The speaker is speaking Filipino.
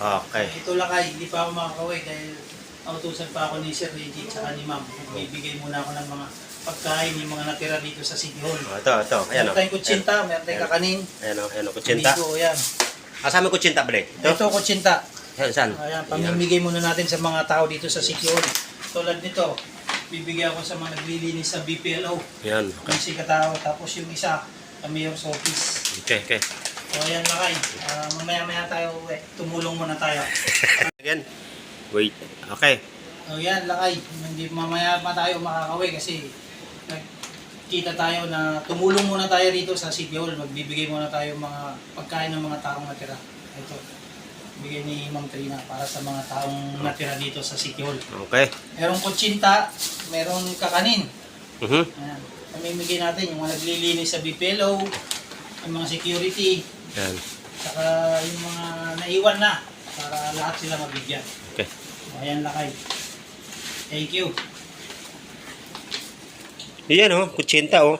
Okay. Ito lakay, hindi pa ako makakauwi dahil nautusan pa ako ni Sir Reggie at ni Ma'am. Bibigay muna ako ng mga pagkain, yung mga natira dito sa City Hall. Ito. Ayan Meron tayong kutsinta, meron tayong kakanin. Ayan o, kutsinta. Bigo, yan. Kasama yung kutsinta, balik. Ito kutsinta. Saan? Ayan, pamimigay muna natin sa mga tao dito sa City Hall. Tulad nito, bibigyan ko sa mga naglilinis sa BPLO. Yan. Yung si katao, tapos yung isa, sa Mayor's Office. Okay. So ayan lakay, mamaya-maya tayo tumulong muna tayo. Again. Wait. Okay. So yan lakay, hindi mamaya pa tayo makakauwi kasi kita tayo na tumulong muna tayo dito sa City Hall. Magbibigay muna tayo mga pagkain ng mga taong natira. Ito, bigay ni Ma'am Trina para sa mga taong natira dito sa City Hall. Okay. Merong kutsinta, merong kakanin. Mhm. Ayan, pamimigay natin yung mga naglilinis sa BPLO, yung mga security, Yan. saka yung mga naiwan na para lahat sila mabigyan. Okay. So, ayan lakay. Thank you. Yan o, kutsinta o.